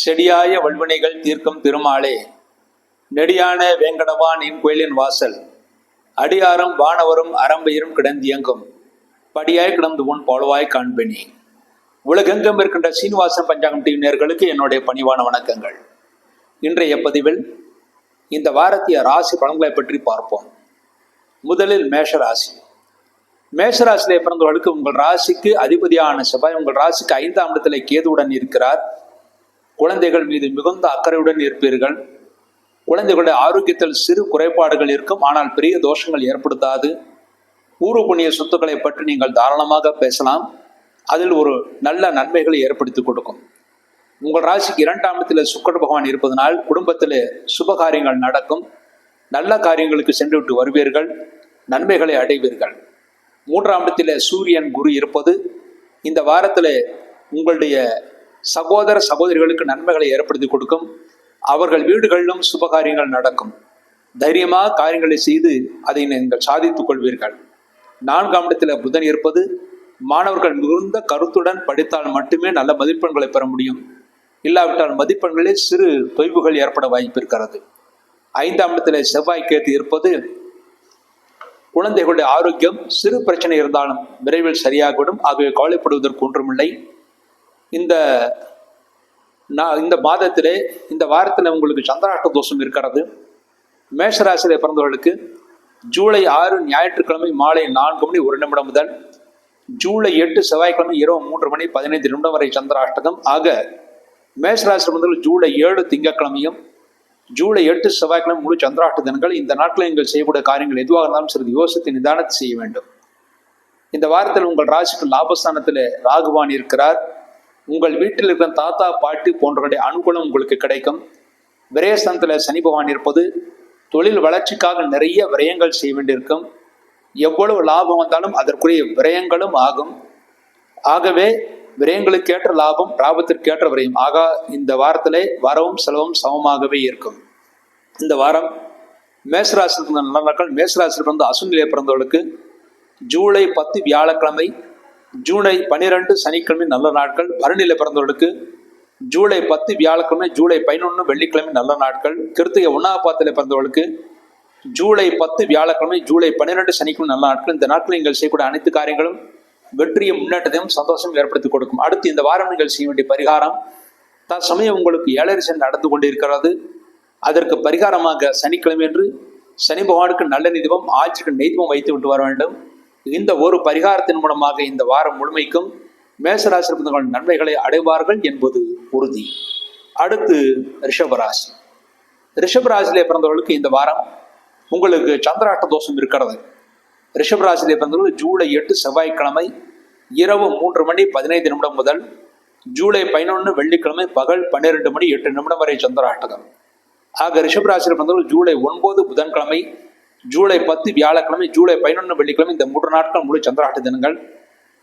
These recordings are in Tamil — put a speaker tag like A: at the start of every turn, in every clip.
A: செடியாய வல்வினைகள் தீர்க்கும் திருமாலே, நெடியான வேங்கடவான் என் கோயிலின் வாசல், அடியாரும் வானவரும் அறம்பெயரும் கிடந்தியங்கும், படியாய் கிடந்து உன் போலவாய் காண்பேனே. உலகெங்கும் இருக்கின்ற சீனிவாசன் பஞ்சாங்கம் டிவி நேயர்களுக்கு என்னுடைய பணிவான வணக்கங்கள். இன்றைய பதிவில் இந்த வாரத்திய ராசி பலன்களை பற்றி பார்ப்போம். முதலில் மேஷராசி. மேஷராசியிலே பிறந்தவர்களுக்கு உங்கள் ராசிக்கு அதிபதியான செவ்வாய் உங்கள் ராசிக்கு 5ஆம் இடத்திலே கேதுவுடன் இருக்கிறார். குழந்தைகள் மீது மிகுந்த அக்கறையுடன் இருப்பீர்கள். குழந்தைகளுடைய ஆரோக்கியத்தில் சிறு குறைபாடுகள் இருக்கும், ஆனால் பெரிய தோஷங்கள் ஏற்படுத்தாது. பூர்வ புண்ணிய சொத்துக்களை பற்றி நீங்கள் தாராளமாக பேசலாம். அதில் ஒரு நல்ல நன்மைகளை ஏற்படுத்தி கொடுக்கும். உங்கள் ராசிக்கு 2ஆம் இடத்தில் சுக்கிர பகவான் இருப்பதனால் குடும்பத்தில் சுபகாரியங்கள் நடக்கும். நல்ல காரியங்களுக்கு சென்று விட்டு வருவீர்கள், நன்மைகளை அடைவீர்கள். 3ஆம் இடத்தில் சூரியன் குரு இருப்பது இந்த வாரத்தில் உங்களுடைய சகோதர சகோதரிகளுக்கு நன்மைகளை ஏற்படுத்தி கொடுக்கும். அவர்கள் வீடுகளிலும் சுபகாரியங்கள் நடக்கும். தைரியமாக காரியங்களை செய்து அதை நீங்கள் சாதித்துக் கொள்வீர்கள். 4ஆம் இடத்தில் புதன் இருப்பது மாணவர்கள் மிகுந்த கருத்துடன் படித்தால் மட்டுமே நல்ல மதிப்பெண்களை பெற முடியும். இல்லாவிட்டால் மதிப்பெண்களில் சிறு தொய்வுகள் ஏற்பட வாய்ப்பு இருக்கிறது. 5ஆம் இடத்தில் செவ்வாய் கேது இருப்பது குழந்தைகளுடைய ஆரோக்கியம் சிறு பிரச்சனை இருந்தாலும் விரைவில் சரியாகிவிடும். ஆகவே கவலைப்படுவதற்கு ஒன்றுமில்லை. இந்த மாதத்திலே இந்த வாரத்தில் உங்களுக்கு சந்திராஷ்ட தோஷம் இருக்கிறது. மேஷராசியிலே பிறந்தவர்களுக்கு ஜூலை 6 ஞாயிற்றுக்கிழமை மாலை 4:01 முதல் ஜூலை 8 செவ்வாய்க்கிழமை இரவு 3:15 வரை சந்திராஷ்டகம். ஆக மேஷராசி பிறந்தவர்கள் ஜூலை 7 திங்கட்கிழமையும் ஜூலை 8 செவ்வாய்க்கிழமை முழு சந்திராஷ்ட தினங்கள். இந்த நாட்களில் நீங்கள் செய்யக்கூடிய காரியங்கள் எதுவாக இருந்தாலும் சிறிது யோசித்து நிதானத்தை செய்ய வேண்டும். இந்த வாரத்தில் உங்கள் ராசிக்கு லாபஸ்தானத்தில் ராகுவான் இருக்கிறார். உங்கள் வீட்டில் இருக்கிற தாத்தா பாட்டி போன்றவருடைய அனுகூலம் உங்களுக்கு கிடைக்கும். விரயஸ்தானத்தில் சனி பகவான் இருப்பது தொழில் வளர்ச்சிக்காக நிறைய விரயங்கள் செய்ய வேண்டியிருக்கும். எவ்வளவு லாபம் வந்தாலும் அதற்குரிய விரயங்களும் ஆகும். ஆகவே விரயங்களுக்கேற்ற லாபம், லாபத்திற்கேற்ற விரயம். ஆக இந்த வாரத்திலே வரவும் செலவும் சமமாகவே இருக்கும். இந்த வாரம் மேஷராசி நல்ல நாட்கள். மேஷராசியில் பிறந்த அசுநிலையை பிறந்தவர்களுக்கு ஜூலை 10 வியாழக்கிழமை, ஜூலை 12 சனிக்கிழமை நல்ல நாட்கள். பரணியில பிறந்தவர்களுக்கு ஜூலை 10 வியாழக்கிழமை, ஜூலை 11 வெள்ளிக்கிழமை நல்ல நாட்கள். கிருத்திகை 1ஆம் பாதத்தில் பிறந்தவர்களுக்கு ஜூலை 10 வியாழக்கிழமை, ஜூலை 12 சனிக்கிழமை நல்ல நாட்கள். இந்த நாட்களில் நீங்கள் செய்யக்கூடிய அனைத்து காரியங்களும் வெற்றியும் முன்னேற்றத்தையும் சந்தோஷம் ஏற்படுத்தி கொடுக்கும். அடுத்து இந்த வாரம் நீங்கள் செய்ய வேண்டிய பரிகாரம், தற்சமயம் உங்களுக்கு 7 சனி நடந்து கொண்டிருக்கிறது. அதற்கு பரிகாரமாக சனிக்கிழமை என்று சனி பகவானுக்கு நல்ல தீபம், ஆட்சிக்கு நெய்தீபம் வைத்து விட்டு வர வேண்டும். இந்த ஒரு பரிகாரத்தின் மூலமாக இந்த வாரம் முழுமைக்கும் மேஷராசி பிறந்தவர்கள் நன்மைகளை அடைவார்கள் என்பது உறுதி. அடுத்து ரிஷபராசி. ரிஷபராசியிலே பிறந்தவர்களுக்கு இந்த வாரம் உங்களுக்கு சந்திராஷ்ட தோஷம் இருக்கிறது. ரிஷபராசியிலே பிறந்தவர்கள் ஜூலை 8 செவ்வாய்க்கிழமை இரவு 3:15 முதல் ஜூலை 11 வெள்ளிக்கிழமை பகல் 12:08 வரை சந்திராஷ்டகம். ஆக ரிஷபராசியில் பிறந்தவர்கள் ஜூலை 9 புதன்கிழமை, ஜூலை 10 வியாழக்கிழமை, ஜூலை 11 வெள்ளிக்கிழமை இந்த 3 நாட்கள் முழு சந்திராஷ்ட தினங்கள்.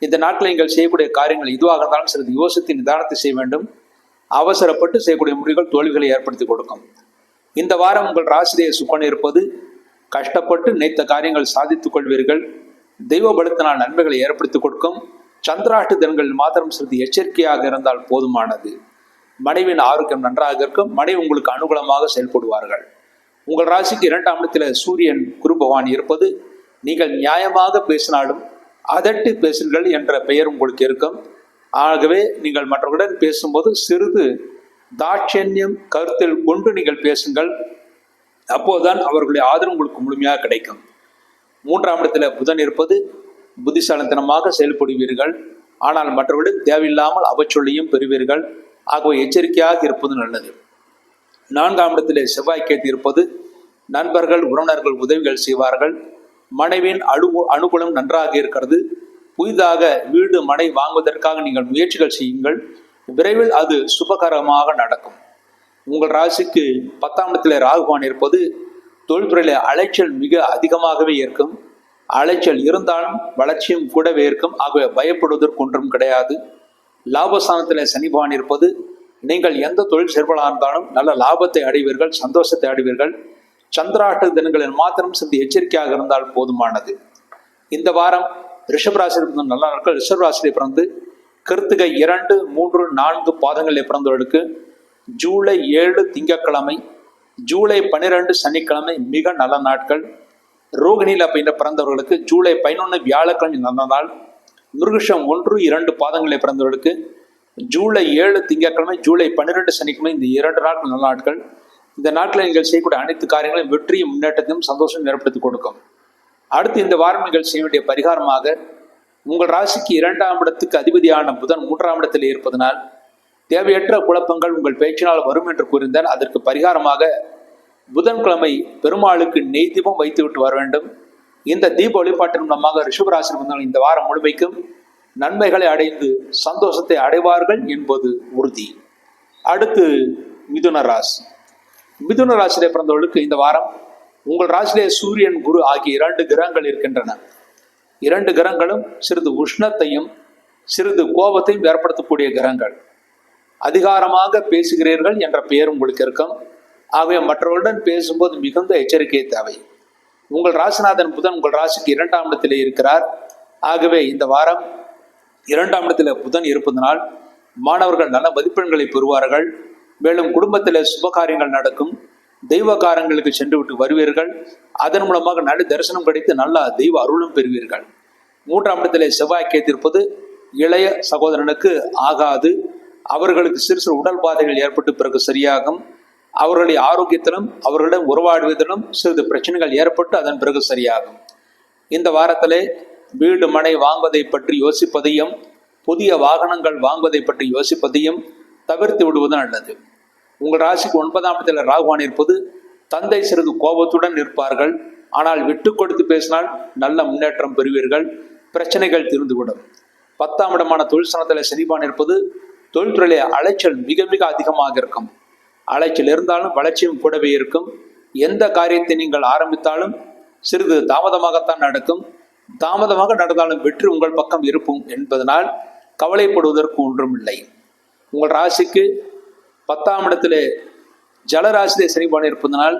A: இந்த நாட்களில் நீங்கள் செய்யக்கூடிய காரியங்கள் எதுவாக இருந்தாலும் சிறிது யோசித்து நிதானத்தை செய்ய வேண்டும். அவசரப்பட்டு செய்யக்கூடிய முடிவுகள் தோல்விகளை ஏற்படுத்தி கொடுக்கும். இந்த வாரம் உங்கள் ராசியிலே சுக்கிரன் இருப்பது கஷ்டப்பட்டு நினைத்த காரியங்கள் சாதித்துக் கொள்வீர்கள். தெய்வ பலத்தினால் நன்மைகளை ஏற்படுத்தி கொடுக்கும். சந்திராஷ்ட தினங்கள் மாத்திரம் சிறிது எச்சரிக்கையாக இருந்தால் போதுமானது. மனைவியின் ஆரோக்கியம் நன்றாக இருக்கும். மனைவி உங்களுக்கு அனுகூலமாக செயல்படுவார்கள். உங்கள் ராசிக்கு 2ஆம் இடத்தில் சூரியன் குரு பகவான் இருப்பது நீங்கள் நியாயமாக பேசினாலும் அதட்டு பேசுங்கள் என்ற பெயர் உங்களுக்கு இருக்கும். ஆகவே நீங்கள் மற்றவர்களுடன் பேசும்போது சிறிது தாட்சண்யம் கருத்தில் கொண்டு நீங்கள் பேசுங்கள். அப்போதுதான் அவர்களுடைய ஆதரவு உங்களுக்கு முழுமையாக கிடைக்கும். 3ஆம் இடத்தில் புதன் இருப்பது புத்திசாலித்தனமாக செயல்படுவீர்கள். ஆனால் மற்றவர்களுடன் தேவையில்லாமல் அவச்சொல்லியும் பெறுவீர்கள். ஆகவே எச்சரிக்கையாக இருப்பது நல்லது. 4ஆம் இடத்திலே செவ்வாய் கேது இருப்பது நண்பர்கள் உறவினர்கள் உதவிகள் செய்வார்கள். மனைவியின் அனுகூலம் நன்றாக இருக்கிறது. புதிதாக வீடு மனை வாங்குவதற்காக நீங்கள் முயற்சிகள் செய்யுங்கள். விரைவில் அது சுபகரமாக நடக்கும். உங்கள் ராசிக்கு 10ஆம் இடத்திலே ராகுவான் இருப்பது தொழில்துறையில அலைச்சல் மிக அதிகமாகவே இருக்கும். அலைச்சல் இருந்தாலும் வளர்ச்சியும் கூடவே இருக்கும். ஆகவே பயப்படுவதற்கு ஒன்றும் கிடையாது. லாபஸ்தானத்தில் சனி பகவான் இருப்பது நீங்கள் எந்த தொழில் செயல்படாக இருந்தாலும் நல்ல லாபத்தை அடைவீர்கள், சந்தோஷத்தை அடைவீர்கள். சந்திராஷ்ட தினங்களில் மாத்திரம் சிறிது எச்சரிக்கையாக இருந்தால் போதுமானது. இந்த வாரம் ரிஷபராசியில் பிறந்த நல்ல நாட்கள். ரிஷபராசியிலே பிறந்து கிருத்திகை 2, 3, 4 பாதங்களில் பிறந்தவர்களுக்கு ஜூலை 7 திங்கட்கிழமை, ஜூலை 12 சனிக்கிழமை மிக நல்ல நாட்கள். ரோகிணியில் அப்படின்ற பிறந்தவர்களுக்கு ஜூலை 11 வியாழக்கிழமை நல்ல நாள். மிருகஷம் 1, 2 பாதங்களை பிறந்தவர்களுக்கு ஜூலை 7 திங்கட்கிழமை, ஜூலை 12 சனிக்கிழமை இந்த 2 நாட்கள் நல்ல நாட்கள். இந்த நாட்களில் நீங்கள் செய்யக்கூடிய அனைத்து காரியங்களையும் வெற்றியும் முன்னேற்றத்தையும் சந்தோஷம் ஏற்படுத்தி கொடுக்கும். அடுத்து இந்த வாரம் நீங்கள் செய்ய வேண்டிய பரிகாரமாக, உங்கள் ராசிக்கு 2ஆம் இடத்துக்கு அதிபதியான புதன் 3ஆம் இடத்தில் இருப்பதனால் தேவையற்ற குழப்பங்கள் உங்கள் பேச்சினால் வரும் என்று கூறியிருந்தால், அதற்கு பரிகாரமாக புதன்கிழமை பெருமாளுக்கு நெய் தீபம் வைத்துவிட்டு வர வேண்டும். இந்த தீப வழிபாட்டின் மூலமாக ரிஷபராசி வந்தவர்கள் இந்த வாரம் முழுமைக்கும் நன்மைகளை அடைந்து சந்தோஷத்தை அடைவார்கள் என்பது உறுதி. அடுத்து மிதுன ராசி. மிதுன ராசியிலே பிறந்தவர்களுக்கு இந்த வாரம் உங்கள் ராசியிலே சூரியன், குரு ஆகிய 2 கிரகங்கள் இருக்கின்றன. 2 கிரகங்களும் சிறிது உஷ்ணத்தையும் சிறிது கோபத்தையும் ஏற்படுத்தக்கூடிய கிரகங்கள். அதிகாரமாக பேசுகிறீர்கள் என்ற பெயர் உங்களுக்கு இருக்கும். ஆகவே மற்றவர்களுடன் பேசும்போது மிகுந்த எச்சரிக்கை தேவை. உங்கள் ராசிநாதன் புதன் உங்கள் ராசிக்கு 2ஆம் இடத்திலே இருக்கிறார். ஆகவே இந்த வாரம் 2ஆம் இடத்தில் புதன் இருப்பதனால் மாணவர்கள் நல்ல மதிப்பெண்களை பெறுவார்கள். மேலும் குடும்பத்தில் சுபகாரியங்கள் நடக்கும். தெய்வ காரியங்களுக்கு சென்று விட்டு வருவீர்கள். அதன் மூலமாக நல்ல தரிசனம் கிடைத்து நல்ல தெய்வ அருளும் பெறுவீர்கள். 3ஆம் இடத்திலே செவ்வாய் கேத்திருப்பது இளைய சகோதரனுக்கு ஆகாது. அவர்களுக்கு சிறு சிறு உடல் பாதைகள் ஏற்பட்டு பிறகு சரியாகும். அவர்களுடைய ஆரோக்கியத்திலும் அவர்களிடம் உறவாடுவதிலும் சிறிது பிரச்சனைகள் ஏற்பட்டு அதன் பிறகு சரியாகும். இந்த வாரத்திலே வீடு மனை வாங்குவதை பற்றி யோசிப்பதையும் புதிய வாகனங்கள் வாங்குவதை பற்றி யோசிப்பதையும் தவிர்த்து விடுவது நல்லது. உங்கள் ராசிக்கு 9ஆம் இடத்தில் ராகுவான் இருப்பது தந்தை சிறிது கோபத்துடன் இருப்பார்கள். ஆனால் விட்டு கொடுத்து பேசினால் நல்ல முன்னேற்றம் பெறுவீர்கள். பிரச்சனைகள் தீர்ந்துவிடும். 10ஆம் இடமான தொழில் ஸ்தானத்தில் சனிபான் இருப்பது தொழில்துறையிலே அலைச்சல் மிக மிக அதிகமாக இருக்கும். அலைச்சல் இருந்தாலும் வளர்ச்சியும் கூடவே இருக்கும். எந்த காரியத்தை நீங்கள் ஆரம்பித்தாலும் சிறிது தாமதமாகத்தான் நடக்கும். தாமதமாக நடந்தாலும் வெற்றி உங்கள் பக்கம் இருக்கும் என்பதனால் கவலைப்படுவதற்கு ஒன்றும் இல்லை. உங்கள் ராசிக்கு 10ஆம் இடத்திலே ஜலராசியிலே சனிபான் இருப்பதனால்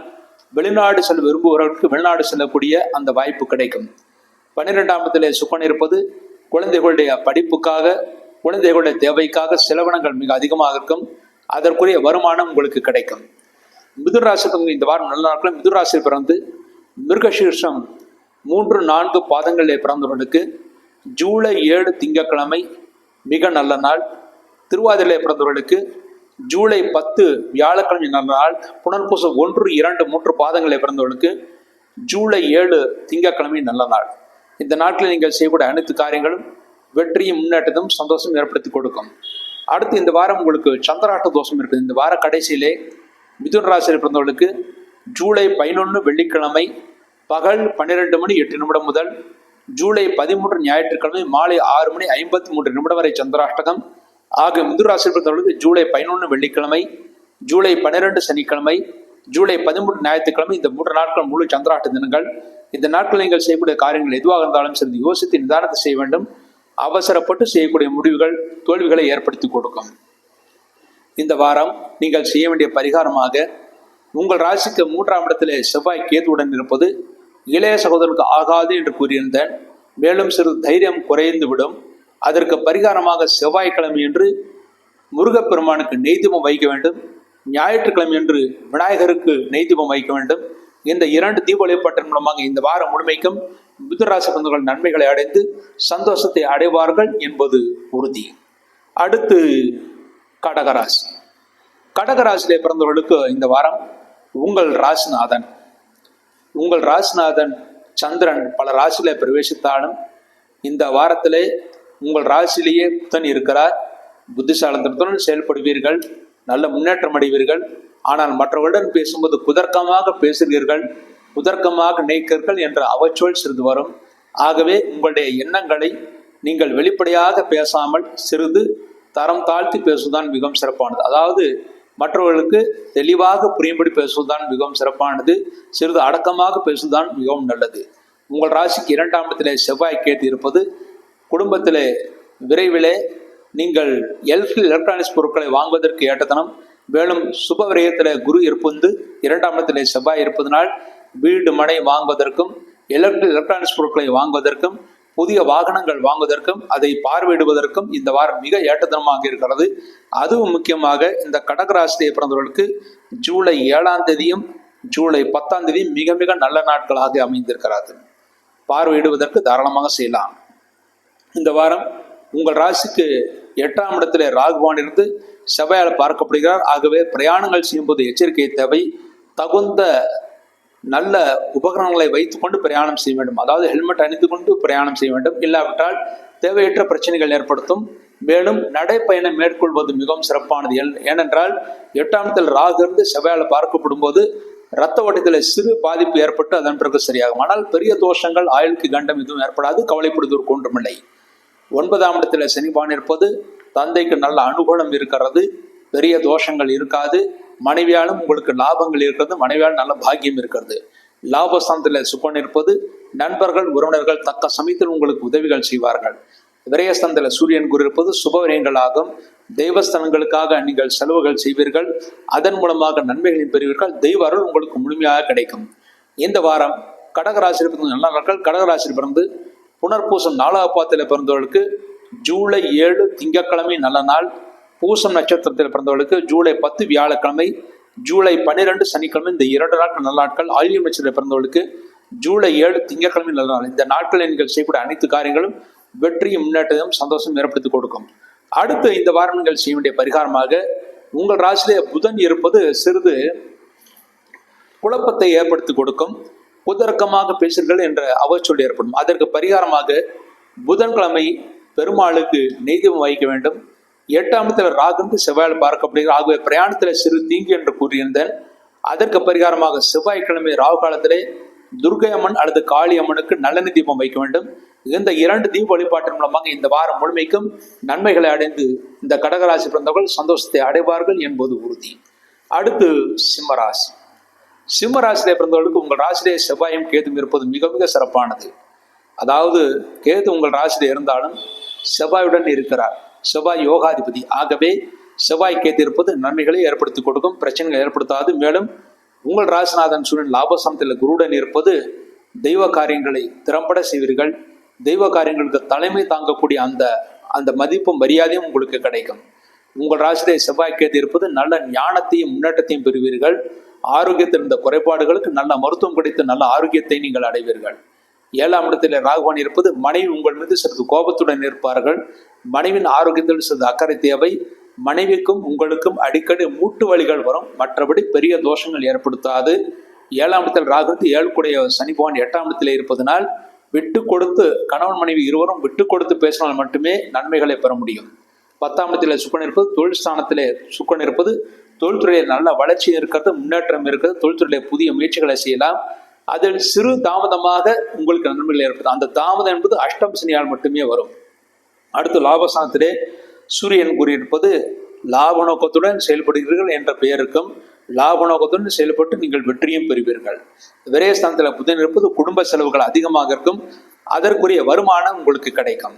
A: வெளிநாடு செல்ல விரும்புபவர்களுக்கு வெளிநாடு செல்லக்கூடிய அந்த வாய்ப்பு கிடைக்கும். 12ஆம் இடத்திலே சுக்கரன் இருப்பது குழந்தைகளுடைய படிப்புக்காக, குழந்தைகளுடைய தேவைக்காக செலவினங்கள் மிக அதிகமாக இருக்கும். அதற்குரிய வருமானம் உங்களுக்கு கிடைக்கும். மிதுன ராசிக்கு இந்த வாரம் நல்ல நாட்கள். மிதுன ராசியில் பிறந்து மிருகசீர்ஷம் 3, 4 பாதங்களிலே பிறந்தவர்களுக்கு ஜூலை 7 திங்கட்கிழமை மிக நல்ல நாள். திருவாதிரையிலே பிறந்தவர்களுக்கு ஜூலை 10 வியாழக்கிழமை நல்ல நாள். புனர்பூசம் 1, 2, 3 பாதங்களிலே பிறந்தவர்களுக்கு ஜூலை 7 திங்கட்கிழமை நல்ல நாள். இந்த நாட்களில் நீங்கள் செய்யக்கூடிய அனைத்து காரியங்களும் வெற்றியும் முன்னேற்றத்தையும் சந்தோஷம் ஏற்படுத்தி கொடுக்கும். அடுத்து இந்த வாரம் உங்களுக்கு சந்திராஷ்ட தோஷம் இருக்குது. இந்த வார கடைசியிலே மிதுன ராசியில் பிறந்தவர்களுக்கு ஜூலை 11 வெள்ளிக்கிழமை பகல் 12:08 முதல் ஜூலை 13 ஞாயிற்றுக்கிழமை மாலை 6:53 வரை சந்திராஷ்டகம். ஆக மிதுன ராசியில் பிறந்தவர்களுக்கு ஜூலை 11 வெள்ளிக்கிழமை, ஜூலை 12 சனிக்கிழமை, ஜூலை 13 ஞாயிற்றுக்கிழமை இந்த 3 நாட்கள் முழு சந்திராஷ்ட தினங்கள். இந்த நாட்களில் நீங்கள் செய்யக்கூடிய காரியங்கள் எதுவாக இருந்தாலும் சரி யோசித்து நிதானத்தை செய்ய வேண்டும். அவசரப்பட்டு செய்யக்கூடிய முடிவுகள் தோல்விகளை ஏற்படுத்தி கொடுக்கும். இந்த வாரம் நீங்கள் செய்ய வேண்டிய பரிகாரமாக, உங்கள் ராசிக்கு 3ஆம் இடத்திலே செவ்வாய் கேதுவுடன் இருப்பது இளைய சகோதரனுக்கு ஆகாது என்று கூறியிருந்தேன். மேலும் சிறிது தைரியம் குறைந்து விடும். அதற்கு பரிகாரமாக செவ்வாய்க்கிழமை என்று முருகப்பெருமானுக்கு நெய்தீபம் வைக்க வேண்டும். ஞாயிற்றுக்கிழமை என்று விநாயகருக்கு நெய்தீபம் வைக்க வேண்டும். இந்த 2 தீப வழிபாட்டின் மூலமாக இந்த வாரம் முழுமைக்கும் மிதுன ராசி பிறந்தவர்கள் நன்மைகளை அடைந்து சந்தோஷத்தை அடைவார்கள் என்பது உறுதி. அடுத்து கடகராசி. கடகராசியிலே பிறந்தவர்களுக்கு இந்த வாரம் உங்கள் ராசிநாதன் சந்திரன் பல ராசியிலே பிரவேசித்தாலும் இந்த வாரத்திலே உங்கள் ராசியிலேயே புதன் இருக்கிறார். புத்திசாலித்தனத்துடன் செயல்படுவீர்கள். நல்ல முன்னேற்றம் அடைவீர்கள். ஆனால் மற்றவர்களுடன் பேசும்போது குதர்க்கமாக பேசுகிறீர்கள், குதர்க்கமாக நினைக்கிறீர்கள் என்ற அவச்சொல் சிறிது வரும். ஆகவே உங்களுடைய எண்ணங்களை நீங்கள் வெளிப்படையாக பேசாமல் சிறிது தரம் தாழ்த்தி பேசுவதுதான் மிகவும் சிறப்பானது. அதாவது மற்றவர்களுக்கு தெளிவாக புரியும்படி பேசுவதுதான் மிகவும் சிறப்பானது. சிறிது அடக்கமாக பேசுவதுதான் மிகவும் நல்லது. உங்கள் ராசிக்கு 2ஆம் இடத்திலே செவ்வாய் கேத்து இருப்பது குடும்பத்திலே விரைவிலே நீங்கள் எலக்ட்ரானிக்ஸ் பொருட்களை வாங்குவதற்கு ஏற்றதனம். மேலும் சுப விரயத்தில் குரு இருப்பது 2ஆம் இடத்திலே செவ்வாய் இருப்பதனால் வீடு மனை வாங்குவதற்கும் எலக்ட்ரானிக்ஸ் பொருட்களை வாங்குவதற்கும் புதிய வாகனங்கள் வாங்குவதற்கும் அதை பார்வையிடுவதற்கும் இந்த வாரம் மிக ஏற்றதனமாக இருக்கிறது. அதுவும் முக்கியமாக இந்த கடகராசியை பிறந்தவர்களுக்கு ஜூலை 7ஆம் தேதியும் ஜூலை 10ஆம் தேதியும் மிக மிக நல்ல நாட்களாக அமைந்திருக்கிறது. பார்வையிடுவதற்கு தாராளமாக செய்யலாம். இந்த வாரம் உங்கள் ராசிக்கு 8ஆம் இடத்திலே ராகுவான் இருந்து செவ்வாயால் பார்க்கப்படுகிறார். ஆகவே பிரயாணங்கள் செய்யும்போது எச்சரிக்கை தேவை. தகுந்த நல்ல உபகரணங்களை வைத்துக்கொண்டு பிரயாணம் செய்ய வேண்டும். அதாவது ஹெல்மெட் அணிந்து கொண்டு பிரயாணம் செய்ய வேண்டும். இல்லாவிட்டால் தேவையற்ற பிரச்சனைகள் ஏற்படுத்தும். மேலும் நடைப்பயணம் மேற்கொள்வது மிகவும் சிறப்பானது. ஏனென்றால் 8ஆம் இடத்தில் ராகு இருந்து செவ்வாயால் பார்க்கப்படும் போது இரத்த ஓட்டத்தில் சிறு பாதிப்பு ஏற்பட்டு அதன் பிறகு சரியாகும். ஆனால் பெரிய தோஷங்கள், ஆயுளுக்கு கண்டம் எதுவும் ஏற்படாது. கவலைப்படுவதற்கு ஒன்றுமில்லை. 9ஆம் இடத்தில் சனிபான் இருப்பது தந்தைக்கு நல்ல அனுகூலம் இருக்கிறது. பெரிய தோஷங்கள் இருக்காது. மனைவியாலும் உங்களுக்கு லாபங்கள் இருக்கிறது. மனைவியால் நல்ல பாக்கியம் இருக்கிறது. லாபஸ்தானத்தில் சுக்கரன் இருப்பது நண்பர்கள், உறவினர்கள் தக்க சமயத்தில் உங்களுக்கு உதவிகள் செய்வார்கள். விரயஸ்தானத்தில் சூரியன் குரு இருப்பது சுபவிரயங்கள் ஆகும். தெய்வஸ்தானங்களுக்காக நீங்கள் செலவுகள் செய்வீர்கள். அதன் மூலமாக நன்மைகளையும் பெறுவீர்கள். தெய்வ அருள் உங்களுக்கு முழுமையாக கிடைக்கும். இந்த வாரம் கடகராசியில் பிறந்த நல்ல நாட்கள். கடகராசியில் பிறந்து புனர்பூசம் 4ஆம் பாதத்தில் பிறந்தவர்களுக்கு ஜூலை 7 திங்கட்கிழமை நல்ல நாள். பூசம் நட்சத்திரத்தில் பிறந்தவர்களுக்கு ஜூலை 10 வியாழக்கிழமை, ஜூலை 12 சனிக்கிழமை, இந்த 2 நாட்கள் நல்ல நாட்கள். ஆயில்யம் நட்சத்திரத்தில் பிறந்தவர்களுக்கு ஜூலை 7 திங்கட்கிழமை நல்ல நாள். இந்த நாட்களில் நீங்கள் செய்யக்கூடிய அனைத்து காரியங்களும் வெற்றியும் முன்னேற்றத்தையும் சந்தோஷம் ஏற்படுத்தி கொடுக்கும். அடுத்து இந்த வாரம் நீங்கள் செய்ய வேண்டிய பரிகாரமாக உங்கள் ராசியிலே புதன் இருப்பது சிறிது குழப்பத்தை ஏற்படுத்தி கொடுக்கும். குதர்க்கமாக பேசுங்கள் என்ற அவச்சொல் ஏற்படும். அதற்கு பரிகாரமாக புதன்கிழமை பெருமாளுக்கு நெய்தீபம் வைக்க வேண்டும். 8ஆம் இடத்தில் ராகு செவ்வாயால் பார்க்கப்படுகிறார். ஆகவே பிரயாணத்தில் சிறு தீங்கு என்று கூறியிருந்தேன். அதற்கு பரிகாரமாக செவ்வாய்க்கிழமை ராகு காலத்திலே துர்க்கை அம்மன் அல்லது காளி அம்மனுக்கு நல்லெண்ணெய் தீபம் வைக்க வேண்டும். இந்த 2 தீப வழிபாட்டின் மூலமாக இந்த வாரம் முழுமைக்கும் நன்மைகளை அடைந்து இந்த கடகராசி பிறந்தவர்கள் சந்தோஷத்தை அடைவார்கள் என்பது உறுதி. அடுத்து சிம்மராசி. சிம்மராசியிலே பிறந்தவர்களுக்கு உங்கள் ராசியிலே செவ்வாயும் கேதும் இருப்பது மிக மிக சிறப்பானது. அதாவது கேது உங்கள் ராசியிலே இருந்தாலும் செவ்வாயுடன் இருக்கிறார். செவ்வாய் யோகாதிபதி. ஆகவே செவ்வாய் கேது இருப்பது நன்மைகளை ஏற்படுத்தி கொடுக்கும், பிரச்சனைகளை ஏற்படுத்தாது. மேலும் உங்கள் ராசிநாதன் சூரியன் லாபசமத்தில் குருடன் இருப்பது தெய்வ காரியங்களை திறம்பட செய்வீர்கள். தெய்வ காரியங்களுக்கு தலைமை தாங்கக்கூடிய அந்த மதிப்பும் மரியாதையும் உங்களுக்கு கிடைக்கும். உங்கள் ராசியிலே செவ்வாய் கேது இருப்பது நல்ல ஞானத்தையும் முன்னேற்றத்தையும் பெறுவீர்கள். ஆரோக்கியத்தில் இருந்த குறைபாடுகளுக்கு நல்ல மருத்துவம் கிடைத்து நல்ல ஆரோக்கியத்தை நீங்கள் அடைவீர்கள். 7ஆம் இடத்தில் ராகுவான் இருப்பது மனைவி உங்கள் மீது சிறிது கோபத்துடன் இருப்பார்கள். மனைவின் ஆரோக்கியத்தில் சிறிது அக்கறை தேவை. மனைவிக்கும் உங்களுக்கும் அடிக்கடி மூட்டு வலிகள் வரும். மற்றபடி பெரிய தோஷங்கள் ஏற்படுத்தாது. 7ஆம் இடத்தில் ராகு 7 சனி பகவான் 8ஆம் இடத்தில் இருப்பதனால் விட்டு கொடுத்து கணவன் மனைவி இருவரும் விட்டு கொடுத்து பேசினால் மட்டுமே நன்மைகளை பெற முடியும். 10ஆம் இடத்தில் சுக்கரன் இருப்பது தொழில் ஸ்தானத்திலே சுக்கரன் இருப்பது தொழில்துறையில் நல்ல வளர்ச்சி இருக்கிறது, முன்னேற்றம் இருக்கிறது. தொழில்துறையிலே புதிய முயற்சிகளை செய்யலாம். அதில் சிறு தாமதமாக உங்களுக்கு நன்மைகள் ஏற்படுது. அந்த தாமதம் என்பது அஷ்டம் சனியால் மட்டுமே வரும். அடுத்து லாபஸ்தானத்திலே சூரியன் கூறியிருப்பது லாப நோக்கத்துடன் செயல்படுகிறீர்கள் என்ற பெயருக்கும் லாப நோக்கத்துடன் செயல்பட்டு நீங்கள் வெற்றியும் பெறுவீர்கள். விரயஸ்தானத்தில் புதன் இருப்பது குடும்ப செலவுகள் அதிகமாக இருக்கும். அதற்குரிய வருமானம் உங்களுக்கு கிடைக்கும்.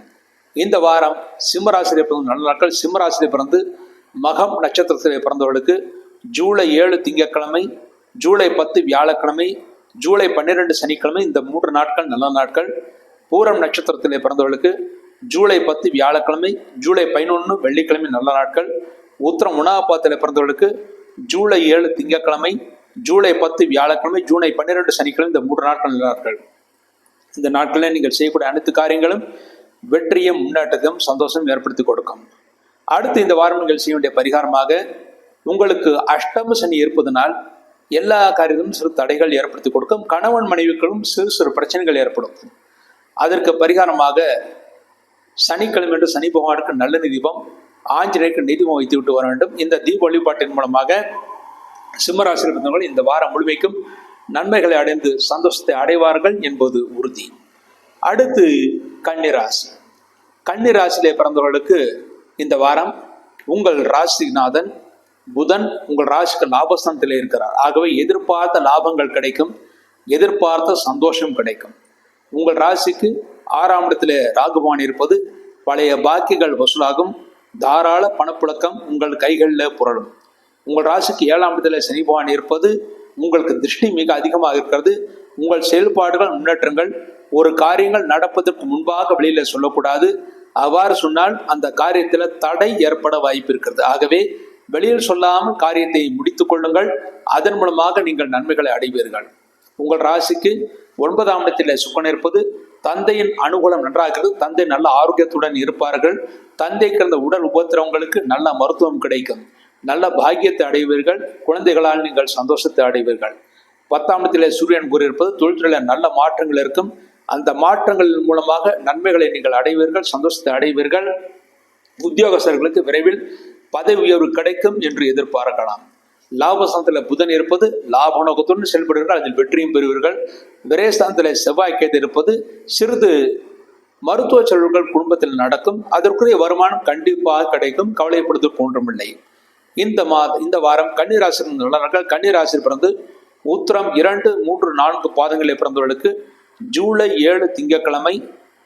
A: இந்த வாரம் சிம்மராசியிலே பிறந்த நல்ல நாட்கள். சிம்மராசியிலே பிறந்து மகம் நட்சத்திரத்திலே பிறந்தவர்களுக்கு ஜூலை 7 திங்கட்கிழமை, ஜூலை 10 வியாழக்கிழமை, ஜூலை 12 சனிக்கிழமை, இந்த 3 நாட்கள் நல்ல நாட்கள். பூரம் நட்சத்திரத்திலே பிறந்தவர்களுக்கு ஜூலை 10 வியாழக்கிழமை, ஜூலை 11 வெள்ளிக்கிழமை நல்ல நாட்கள். உத்திரம் 1ஆம் பாதத்தில் பிறந்தவர்களுக்கு ஜூலை 7 திங்கட்கிழமை, ஜூலை 10 வியாழக்கிழமை, ஜூலை 12 சனிக்கிழமை, இந்த 3 நாட்கள் நல்ல நாட்கள். இந்த நாட்களில் நீங்கள் செய்யக்கூடிய அனைத்து காரியங்களும் வெற்றியும் முன்னேற்றத்தையும் சந்தோஷம் ஏற்படுத்தி கொடுக்கும். அடுத்து இந்த வாரம் நீங்கள் செய்ய வேண்டிய பரிகாரமாக உங்களுக்கு அஷ்டம சனி இருப்பதனால் எல்லா காரியங்களும் சிறு தடைகள் ஏற்படுத்தி கொடுக்கும். கணவன் மனைவிகளும் சிறு சிறு பிரச்சனைகள் ஏற்படும். அதற்கு பரிகாரமாக சனிக்கிழமை என்று சனி பகவானுக்கு நல்லெண்ணெய் தீபம், ஆஞ்சநேயருக்கு நெய் தீபம் வைத்து விட்டு வர வேண்டும். இந்த தீப வழிபாட்டின் மூலமாக சிம்மராசியில் இருந்தவர்கள் இந்த வாரம் முழுமைக்கும் நன்மைகளை அடைந்து சந்தோஷத்தை அடைவார்கள் என்பது உறுதி. அடுத்து கன்னிராசி. கன்னிராசியிலே பிறந்தவர்களுக்கு இந்த வாரம் உங்கள் ராசிநாதன் புதன் உங்கள் ராசிக்கு லாபஸ்தானத்தில் இருக்கிறார். ஆகவே எதிர்பார்த்த லாபங்கள் கிடைக்கும், எதிர்பார்த்த சந்தோஷம் கிடைக்கும். உங்கள் ராசிக்கு 6ஆம் இடத்திலே ராகுபவான் இருப்பது பழைய பாக்கிகள் வசூலாகும். தாராள பணப்புழக்கம் உங்கள் கைகளில் புரளும். உங்கள் ராசிக்கு 7ஆம் இடத்திலே சனி பகவான் இருப்பது உங்களுக்கு திருஷ்டி மிக அதிகமாக இருக்கிறது. உங்கள் செயல்பாடுகள் முன்னேற்றங்கள் ஒரு காரியங்கள் நடப்பதற்கு முன்பாக வெளியில சொல்லக்கூடாது. அவ்வாறு சொன்னால் அந்த காரியத்துல தடை ஏற்பட வாய்ப்பு இருக்கிறது. ஆகவே வெளியில் சொல்லாமல் காரியத்தை முடித்துக் கொள்ளுங்கள். அதன் மூலமாக நீங்கள் நன்மைகளை அடைவீர்கள். உங்கள் ராசிக்கு 9ஆம் இடத்திலே சுக்கிரன் இருப்பது தந்தையின் அனுகூலம் நன்றாகிறது. தந்தை நல்ல ஆரோக்கியத்துடன் இருப்பார்கள். தந்தைக்கு இருந்த உடல் உபத்திரவங்களுக்கு நல்ல மருத்துவம் கிடைக்கும். நல்ல பாக்கியத்தை அடைவீர்கள். குழந்தைகளால் நீங்கள் சந்தோஷத்தை அடைவீர்கள். 10ஆம் இடத்திலே சூரியன் கூறியிருப்பது தொழில்துறையில் நல்ல மாற்றங்கள் இருக்கும். அந்த மாற்றங்களின் மூலமாக நன்மைகளை நீங்கள் அடைவீர்கள், சந்தோஷத்தை அடைவீர்கள். உத்தியோகஸ்தர்களுக்கு விரைவில் பதவி உயர்வு கிடைக்கும் என்று எதிர்பார்க்கலாம். லாபஸ்தானத்தில் புதன் இருப்பது லாப நோக்கத்துடன் செயல்படுவீர்கள், அதில் வெற்றியும் பெறுவீர்கள். விரயஸ்தானத்தில் செவ்வாய் கேது இருப்பது சிறிது மருத்துவ செலவுகள் குடும்பத்தில் நடக்கும். அதற்குரிய வருமானம் கண்டிப்பாக கிடைக்கும், கவலைப்படுத்த ஒன்றுமில்லை. இந்த வாரம் கன்னிராசி உள்ளவர்கள், கன்னிராசி பிறந்து உத்திரம் 2, 3, 4 பாதங்களை பிறந்தவர்களுக்கு ஜூலை 7 திங்கட்கிழமை,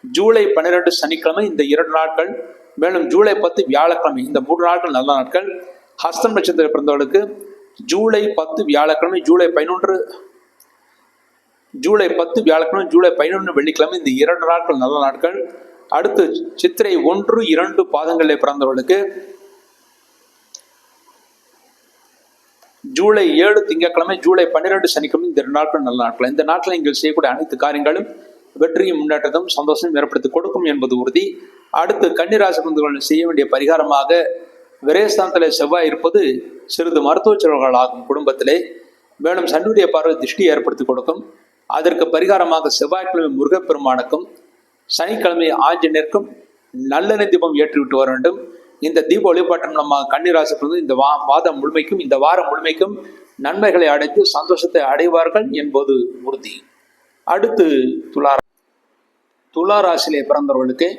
A: ஜூலை 12 சனிக்கிழமை இந்த 2 நாட்கள், மேலும் ஜூலை 10 வியாழக்கிழமை இந்த 3 நாட்கள் நல்ல நாட்கள். ஹஸ்தம் நட்சத்திரத்தில் பிறந்தவர்களுக்கு ஜூலை 10 வியாழக்கிழமை, ஜூலை 10 வியாழக்கிழமை, ஜூலை 11 வெள்ளிக்கிழமை இந்த 2 நாட்கள் நல்ல நாட்கள். அடுத்து சித்திரை 1, 2 பாதங்களில் பிறந்தவர்களுக்கு ஜூலை 7 திங்கட்கிழமை, ஜூலை 12 சனிக்கிழமை இந்த 2 நாட்கள் நல்ல நாட்கள். இந்த நாட்டில் நீங்கள் செய்யக்கூடிய அனைத்து காரியங்களும் வெற்றியும் முன்னேற்றத்தும் சந்தோஷம் ஏற்படுத்தி கொடுக்கும் என்பது உறுதி. அடுத்து கன்னிராசி பிறந்தவர்கள் செய்ய வேண்டிய பரிகாரமாக விரயஸ்தானத்தில் செவ்வாய் இருப்பது சிறிது மருத்துவ செலவுகள் ஆகும் குடும்பத்திலே. மேலும் சனியுடைய பார்வை திருஷ்டி ஏற்படுத்தி கொடுக்கும். அதற்கு பரிகாரமாக செவ்வாய்க்கிழமை முருகப்பெருமானுக்கும் சனிக்கிழமை ஆஞ்சநேயருக்கும் நல்லெண்ணெய் தீபம் ஏற்றிவிட்டு வர வேண்டும். இந்த தீப வழிபாட்டம் நம்ம கன்னிராசி இந்த வாரம் முழுமைக்கும் நன்மைகளை அடைந்து சந்தோஷத்தை அடைவார்கள் என்பது உறுதி. அடுத்து துலா ராசியிலே பிறந்தவர்களுக்கு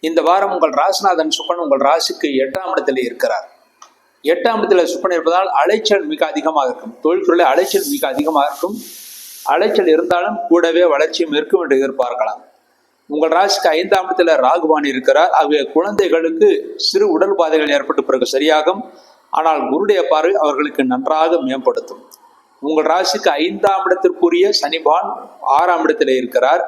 A: இந்த வாரம் உங்கள் ராசிநாதன் சுக்கிரன் உங்கள் ராசிக்கு 8ஆம் இடத்திலே இருக்கிறார். 8ஆம் இடத்துல சுக்கிரன் இருப்பதால் அலைச்சல் மிக அதிகமாக இருக்கும். தொழில்துறையில் அலைச்சல் மிக அதிகமாக இருக்கும். அலைச்சல் இருந்தாலும் கூடவே வளர்ச்சியும் இருக்கும் என்று எதிர்பார்க்கலாம். உங்கள் ராசிக்கு 5ஆம் இடத்துல ராகுவான் இருக்கிறார். ஆகிய குழந்தைகளுக்கு சிறு உடல் பாதைகள் ஏற்பட்டு பிறகு சரியாகும். ஆனால் குருடைய பார்வை அவர்களுக்கு நன்றாக மேம்படுத்தும். உங்கள் ராசிக்கு 5ஆம் இடத்திற்குரிய சனிபான் 6ஆம் இடத்திலே இருக்கிறார்.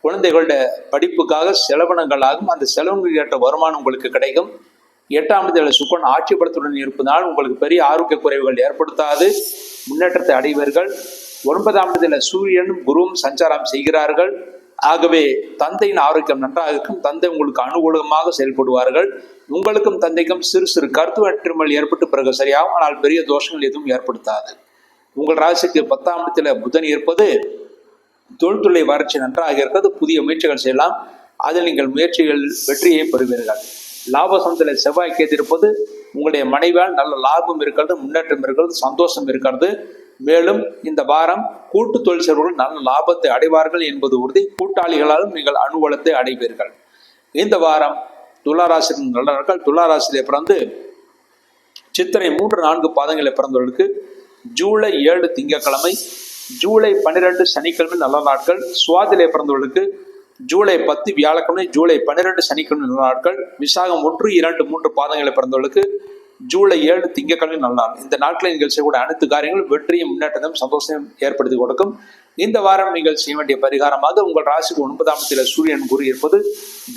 A: குழந்தைகளுடைய படிப்புக்காக செலவினங்கள் ஆகும். அந்த செலவுகளுக்கு ஏற்ற வருமானம் உங்களுக்கு கிடைக்கும். 8ஆம் இடத்தில் சுக்கிரன் ஆட்சி பலத்துடன் இருப்பதால் உங்களுக்கு பெரிய ஆரோக்கிய குறைவுகள் ஏற்படுத்தாது, முன்னேற்றத்தை அடைவீர்கள். 9ஆம் இடத்தில் சூரியனும் குருவும் சஞ்சாரம் செய்கிறார்கள். ஆகவே தந்தையின் ஆரோக்கியம் நன்றாக இருக்கும். தந்தை உங்களுக்கு அனுகூலமாக செயல்படுவார்கள். உங்களுக்கும் தந்தைக்கும் சிறு சிறு கருத்து வேற்றுமைகள் ஏற்பட்டு பிறகு சரியாகும். ஆனால் பெரிய தோஷங்கள் எதுவும் ஏற்படுத்தாது. உங்கள் ராசிக்கு 10ஆம் இடத்தில் புதன் இருப்பது தொழில்துறை வறட்சி நன்றாக இருக்கிறது. புதிய முயற்சிகள் செய்யலாம். அதில் நீங்கள் முயற்சிகள் வெற்றியை பெறுவீர்கள். லாபசனத்தில் செவ்வாய் கேது இருப்பது உங்களுடைய மனைவியால் நல்ல லாபம் இருக்கிறது, முன்னேற்றம் இருக்கிறது, சந்தோஷம் இருக்கிறது. மேலும் இந்த வாரம் கூட்டு தொழில் செய்வர்கள் நல்ல லாபத்தை அடைவார்கள் என்பது உறுதி. கூட்டாளிகளாலும் நீங்கள் அனுகூலத்தை அடைவீர்கள். இந்த வாரம் துளாராசி நல்ல நாட்கள். துளாராசியிலே பிறந்து சித்திரை 3, 4 பாதங்களில் பிறந்தவர்களுக்கு ஜூலை 7 திங்கட்கிழமை, ஜூலை 12 சனிக்கிழமை நல்ல நாட்கள். சுவாதிலே பிறந்தவர்களுக்கு ஜூலை 10 வியாழக்கிழமை, ஜூலை 12 சனிக்கிழமை நல்ல நாட்கள். விசாகம் 1, 2, 3 பாதங்களை பிறந்தவர்களுக்கு ஜூலை 7 திங்கட்கிழமை நல்ல நாள். இந்த நாட்களில் நீங்கள் செய்யக்கூடிய அனைத்து காரியங்களும் வெற்றியும் முன்னேற்றத்தையும் சந்தோஷம் ஏற்படுத்தி கொடுக்கும். இந்த வாரம் நீங்கள் செய்ய வேண்டிய பரிகாரமாக உங்கள் ராசிக்கு 9ஆம் இடத்தில் சூரியன் கூறியிருப்பது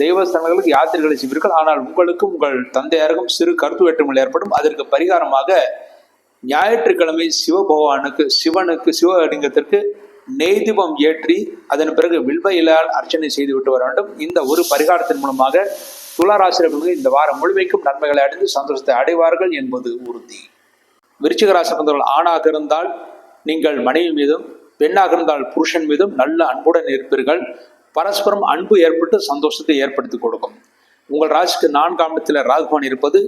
A: தெய்வஸ்தலங்களுக்கு யாத்திரைகளை செய்வீர்கள். ஆனால் உங்களுக்கும் உங்கள் தந்தையாருக்கும் சிறு கருத்து வேற்றுமைகள் ஏற்படும். அதற்கு பரிகாரமாக ஞாயிற்றுக்கிழமை சிவனுக்கு சிவலிங்கத்திற்கு நெய் தீபம் ஏற்றி அதன் பிறகு வில்வ இலையால் அர்ச்சனை செய்து விட்டு வர வேண்டும். இந்த ஒரு பரிகாரத்தின் மூலமாக துளாராசிரியர்கள் இந்த வாரம் முழுமைக்கும் நன்மைகளை அடைந்து சந்தோஷத்தை அடைவார்கள் என்பது உறுதி. விருச்சிக ராசி பிறந்தவர்கள் ஆணாக இருந்தால் நீங்கள் மனைவி மீதும், பெண்ணாக இருந்தால் புருஷன் மீதும் நல்ல அன்புடன் இருப்பீர்கள். பரஸ்பரம் அன்பு ஏற்பட்டு சந்தோஷத்தை ஏற்படுத்தி கொடுக்கும். உங்கள் ராசிக்கு 4ஆம் இடத்தில் ராகுவான் இருப்பது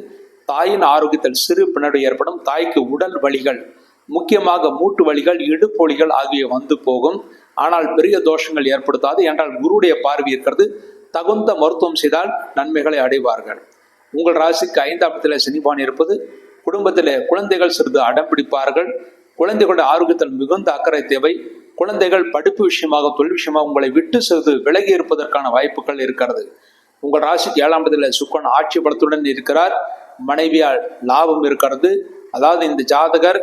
A: தாயின் ஆரோக்கியத்தில் சிறு பின்னடை ஏற்படும். தாய்க்கு உடல் வலிகள், முக்கியமாக மூட்டு வலிகள், இடுப்பு வலிகள் ஆகிய வந்து போகும். ஆனால் பெரிய தோஷங்கள் ஏற்படுத்தாது. என்றால் குருடைய பார்வை இருக்கிறது. தகுந்த மருத்துவம் செய்தால் நன்மைகளை அடைவார்கள். உங்கள் ராசிக்கு 5ஆம் இடத்தில் சனிபான் இருப்பது குடும்பத்திலே குழந்தைகள் சிறிது அடம் பிடிப்பார்கள். குழந்தைகளுடைய ஆரோக்கியத்தில் மிகுந்த அக்கறை தேவை. குழந்தைகள் படிப்பு விஷயமாக, தொழில் விஷயமாக உங்களை விட்டு சிறிது விலகி இருப்பதற்கான வாய்ப்புகள் இருக்கிறது. உங்கள் ராசிக்கு 7ஆம் இடத்தில் சுக்கிரன் ஆட்சி பலத்துடன் இருக்கிறார். மனைவியால் லாபம் இருக்கிறது. அதாவது இந்த ஜாதகர்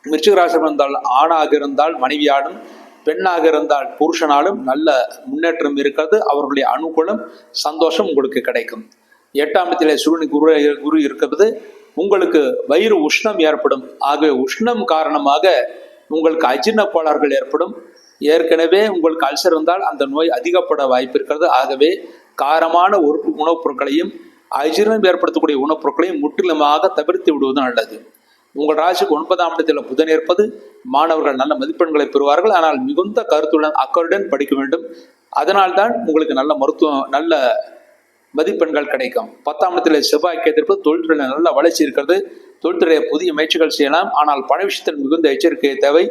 A: விருச்சிக ராசி இருந்தால் ஆணாக இருந்தால் மனைவியாலும், பெண்ணாக இருந்தால் புருஷனாலும் நல்ல முன்னேற்றம் இருக்கிறது. அவர்களுடைய அனுகூலம் சந்தோஷம் உங்களுக்கு கிடைக்கும். 8ஆம் இடத்திலே சூரியன் குரு இருக்கிறது. உங்களுக்கு வயிறு உஷ்ணம் ஏற்படும். ஆகவே உஷ்ணம் காரணமாக உங்களுக்கு அஜீரண கோளாறுகள் ஏற்படும். ஏற்கனவே உங்களுக்கு அல்சர் இருந்தால் அந்த நோய் அதிகப்பட வாய்ப்பு இருக்கிறது. ஆகவே காரமான உணவுப் பொருட்களையும் அஜீரணம் ஏற்படுத்தக்கூடிய உணவுப் பொருட்களையும் முற்றிலுமாக தவிர்த்து விடுவது நல்லது. உங்கள் ராசிக்கு 9ஆம் இடத்தில் புதன் இருப்பது. மாணவர்கள் நல்ல மதிப்பெண்களை பெறுவார்கள். ஆனால் மிகுந்த கருத்துடன் அக்கறையுடன் படிக்க வேண்டும். அதனால்தான் உங்களுக்கு நல்ல மதிப்பெண்கள் கிடைக்கும். 10ஆம் இடத்தில் செவ்வாய் கேட்டிருப்பது. தொழில்துறையில் நல்ல வளர்ச்சி இருக்கிறது. தொழில்துறையை புதிய முயற்சிகள் செய்யலாம். ஆனால் பண விஷயத்தில் மிகுந்த எச்சரிக்கை தேவை.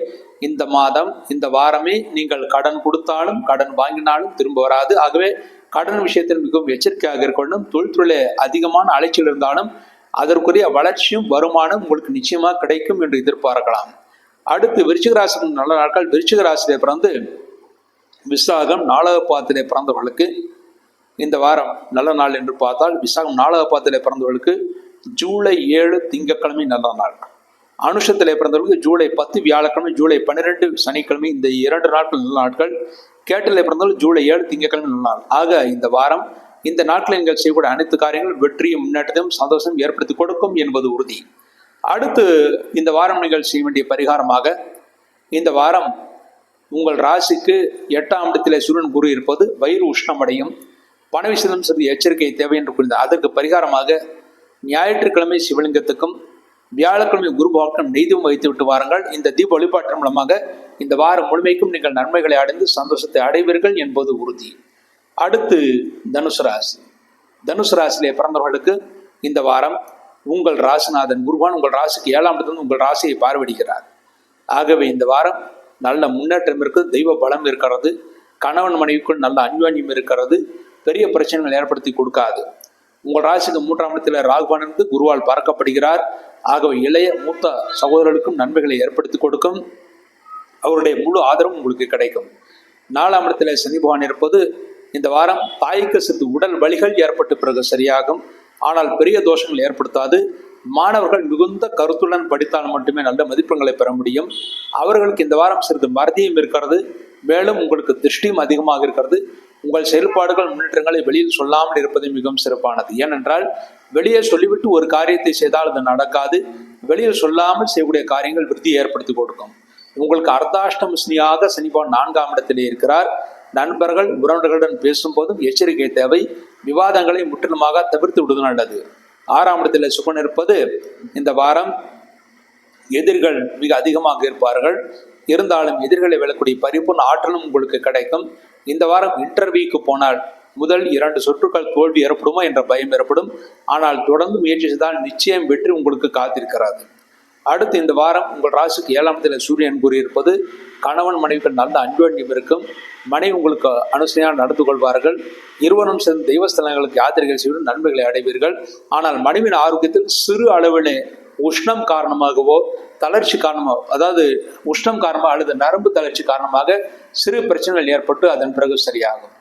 A: இந்த மாதம் இந்த வாரமே நீங்கள் கடன் கொடுத்தாலும் கடன் வாங்கினாலும் திரும்ப வராது. ஆகவே கடன் விஷயத்தில் மிகவும் எச்சரிக்கையாக இருக்க வேண்டும். தொழில்துறையில அதிகமான அலைச்சல் இருந்தாலும் அதற்குரிய வளர்ச்சியும் வருமானம் உங்களுக்கு நிச்சயமாக கிடைக்கும் என்று எதிர்பார்க்கலாம். அடுத்து விருச்சிக ராசிக்கு நல்ல நாட்கள். விருச்சிக ராசியிலே பிறந்து விசாகம் நாளக பாதத்திலே பிறந்தவர்களுக்கு இந்த வாரம் நல்ல நாள் என்று பார்த்தால், விசாகம் நாளக பாதத்திலே பிறந்தவர்களுக்கு ஜூலை 7 திங்கட்கிழமை நல்ல நாள். அனுஷத்திலே பிறந்தவர்களுக்கு ஜூலை 10 வியாழக்கிழமை, ஜூலை 12 சனிக்கிழமை, இந்த 2 நாட்கள் நல்ல நாட்கள். கேட்டிலே பிறந்தவர்கள் ஜூலை 7 திங்கட்கிழமை நல்ல நாள். ஆக இந்த வாரம் இந்த நாட்களில் நீங்கள் செய்யக்கூடிய அனைத்து காரியங்கள் வெற்றியும் முன்னேற்றத்தையும் சந்தோஷம் ஏற்படுத்தி கொடுக்கும் என்பது உறுதி. அடுத்து இந்த வாரம் நீங்கள் செய்ய வேண்டிய பரிகாரமாக, இந்த வாரம் உங்கள் ராசிக்கு 8ஆம் இடத்திலே சூரியன் குரு இருப்பது. வயிறு உஷ்ணமடையும். பண விஷயம் சிறிது எச்சரிக்கை தேவை என்று கூறினார். அதற்கு பரிகாரமாக ஞாயிற்றுக்கிழமை சிவலிங்கத்துக்கும் வியாழக்கிழமை குருபாவுக்கும் நெய்தீபம் வைத்து விட்டு வாருங்கள். இந்த தீப வழிபாட்டின் மூலமாக இந்த வாரம் முழுமைக்கும் நீங்கள் நன்மைகளை அடைந்து சந்தோஷத்தை அடைவீர்கள் என்பது உறுதி. அடுத்து தனுசு ராசி. தனுசு ராசியிலே பிறந்தவர்களுக்கு இந்த வாரம் உங்கள் ராசிநாதன் குருவான் உங்கள் ராசிக்கு 7ஆம் இடத்திலிருந்து உங்கள் ராசியை பார்வையிடுகிறார். ஆகவே இந்த வாரம் நல்ல முன்னேற்றம் இருக்குது. தெய்வ பலம் இருக்கிறது. கணவன் மனைவிக்குள் நல்ல அன்யோன்யம் இருக்கிறது. பெரிய பிரச்சனைகள் ஏற்படுத்தி கொடுக்காது. உங்கள் ராசிக்கு 3ஆம் இடத்தில் ராகுவான் இருந்து குருவால் பார்க்கப்படுகிறார். ஆகவே இளைய மூத்த சகோதரர்களுக்கும் நன்மைகளை ஏற்படுத்தி கொடுக்கும். அவருடைய முழு ஆதரவும் உங்களுக்கு கிடைக்கும். 4ஆம் இடத்தில் சனி பகவான் இருப்பது. இந்த வாரம் தாய்க்கு சிறிது உடல் வலிகள் ஏற்பட்டு பிறகு சரியாகும். ஆனால் பெரிய தோஷங்கள் ஏற்படுத்தாது. மாணவர்கள் மிகுந்த கருத்துடன் படித்தால் மட்டுமே நல்ல மதிப்பெண்களை பெற முடியும். அவர்களுக்கு இந்த வாரம் சிறிது மறதியும் இருக்கிறது. மேலும் உங்களுக்கு திருஷ்டியும் அதிகமாக இருக்கிறது. உங்கள் செயல்பாடுகள் முன்னேற்றங்களை வெளியில் சொல்லாமல் இருப்பது மிகவும் சிறப்பானது. ஏனென்றால் வெளியே சொல்லிவிட்டு ஒரு காரியத்தை செய்தால் அது நடக்காது. வெளியில் சொல்லாமல் செய்யக்கூடிய காரியங்கள் விருத்தி ஏற்படுத்தி கொடுக்கும். உங்களுக்கு அர்த்தாஷ்டம சனியாக சனி பகவான் 4ஆம் இடத்திலே இருக்கிறார். நண்பர்கள் உறவினர்களுடன் பேசும்போதும் எச்சரிக்கை தேவை. விவாதங்களை முற்றிலுமாக தவிர்த்து விடுவது நல்லது. 6ஆம் இடத்தில் சுக்கரன் இருப்பது. இந்த வாரம் எதிரிகள் மிக அதிகமாக இருப்பார்கள். இருந்தாலும் எதிர்களை வெல்லக்கூடிய பரிபூர்ண ஆற்றலும் உங்களுக்கு கிடைக்கும். இந்த வாரம் இன்டர்வியூக்கு போனால் முதல் 2 சுற்றுக்கள் தோல்வி ஏற்படுமோ என்ற பயம் ஏற்படும். ஆனால் தொடர்ந்து முயற்சி செய்தால் நிச்சயம் வெற்றி உங்களுக்கு காத்திருக்கிறது. அடுத்து இந்த வாரம் உங்கள் ராசிக்கு 7ஆம் இடத்தில் சூரியன் கூறியிருப்பது. கணவன் மனைவிக்கு நல்ல அன்யோன்யம் இருக்கும். மனைவி உங்களுக்கு அனுசரியாக நடந்து கொள்வார்கள். இருவரும் சேர்ந்து தெய்வஸ்தலங்களுக்கு யாத்திரைகள் செய்து நன்மைகளை அடைவீர்கள். ஆனால் மனைவியின் ஆரோக்கியத்தில் சிறு அளவிலே உஷ்ணம் காரணமாகவோ தளர்ச்சி காரணமாக, அதாவது உஷ்ணம் காரணமாக அல்லது நரம்பு தளர்ச்சி காரணமாக சிறு பிரச்சனைகள் ஏற்பட்டு அதன் பிறகு சரியாகும்.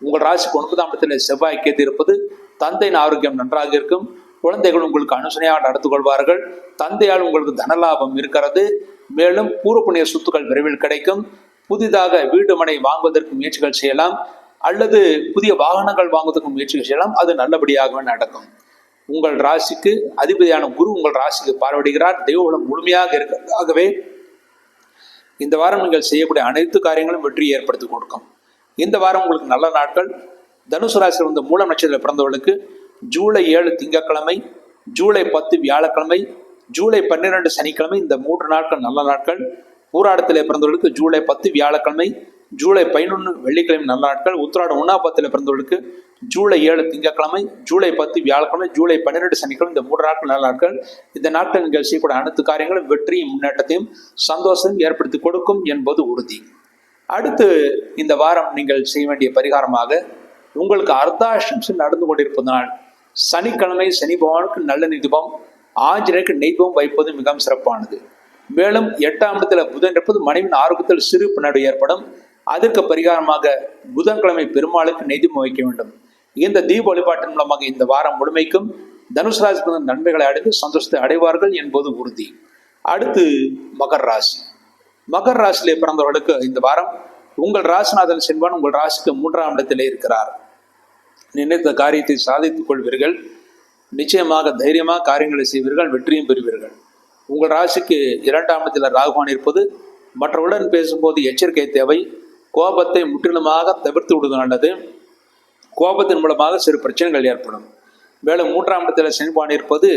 A: உங்கள் ராசிக்கு 9ஆம் இடத்தில் செவ்வாய் கேது இருப்பது. தந்தையின் ஆரோக்கியம் நன்றாக இருக்கும். குழந்தைகள் உங்களுக்கு அனுசனையாக நடந்து கொள்வார்கள். தந்தையால் உங்களுக்கு தனலாபம் இருக்கிறது. மேலும் பூர்வ புண்ணிய சொத்துக்கள் விரைவில் கிடைக்கும். புதிதாக வீடு மனை வாங்குவதற்கு முயற்சிகள் செய்யலாம். அல்லது புதிய வாகனங்கள் வாங்குவதற்கு முயற்சிகள் செய்யலாம். அது நல்லபடியாகவே நடக்கும். உங்கள் ராசிக்கு அதிபதியான குரு உங்கள் ராசிக்கு பார்வையிடுகிறார். தெய்வபலம் முழுமையாக இருக்கிறது. ஆகவே இந்த வாரம் நீங்கள் செய்யக்கூடிய அனைத்து காரியங்களும் வெற்றி ஏற்படுத்தி கொடுக்கும். இந்த வாரம் உங்களுக்கு நல்ல நாட்கள். தனுசு ராசியில் வந்த மூல நட்சத்திரத்தில் பிறந்தவர்களுக்கு ஜூலை 7 திங்கட்கிழமை, ஜூலை 10 வியாழக்கிழமை, ஜூலை 12 சனிக்கிழமை, இந்த 3 நாட்கள் நல்ல நாட்கள். பூராடத்திலே பிறந்தவர்களுக்கு ஜூலை 10 வியாழக்கிழமை, ஜூலை 11 வெள்ளிக்கிழமை நல்ல நாட்கள். உத்திராட 1ஆம் பாதத்தில் பிறந்தவர்களுக்கு ஜூலை 7 திங்கட்கிழமை, ஜூலை 10 வியாழக்கிழமை, ஜூலை 12 சனிக்கிழமை, இந்த 3 நாட்கள் நல்ல நாட்கள். இந்த நாட்கள் நீங்கள் செய்யக்கூடிய அனைத்து காரியங்களும் வெற்றியும் முன்னேற்றத்தையும் சந்தோஷத்தையும் ஏற்படுத்தி கொடுக்கும் என்பது உறுதி. அடுத்து இந்த வாரம் நீங்கள் செய்ய வேண்டிய பரிகாரமாக, உங்களுக்கு அர்த்தாஷ்டமம் நடந்து கொண்டிருப்பதனால் சனிக்கிழமை சனி பகவானுக்கு நல்ல தீபம், ஆஞ்சநேயருக்கு நெய்தீபம் வைப்பது மிகவும் சிறப்பானது. மேலும் 8ஆம் இடத்துல புதன் இருப்பது. மனைவியின் ஆரோக்கியத்தில் சிறு பின்னடைவு ஏற்படும். அதற்கு பரிகாரமாக புதன்கிழமை பெருமாளுக்கு நெய்தீபம் வைக்க வேண்டும். இந்த தீப வழிபாட்டின் மூலமாக இந்த வாரம் முழுமைக்கும் தனுசு ராசி நன்மைகளை அடைந்து சந்தோஷத்தை அடைவார்கள் என்பது உறுதி. அடுத்து மகர ராசி. மகர ராசியிலே பிறந்தவர்களுக்கு இந்த வாரம் உங்கள் ராசிநாதன் செல்வான் உங்கள் ராசிக்கு 3ஆம் இடத்திலே இருக்கிறார். நினைத்த காரியத்தை சாதித்துக் கொள்வீர்கள். நிச்சயமாக தைரியமாக காரியங்களை செய்வீர்கள், வெற்றியும் பெறுவீர்கள். உங்கள் ராசிக்கு 2ஆம் இடத்தில் ராகுவான் இருப்பது மற்றவுடன் பேசும்போது எச்சரிக்கை தேவை. கோபத்தை முற்றிலுமாக தவிர்த்து விடுவது நல்லது. கோபத்தின் மூலமாக சிறு பிரச்சனைகள் ஏற்படும். மேலும் 3ஆம் இடத்தில் சனிபான் இருப்பது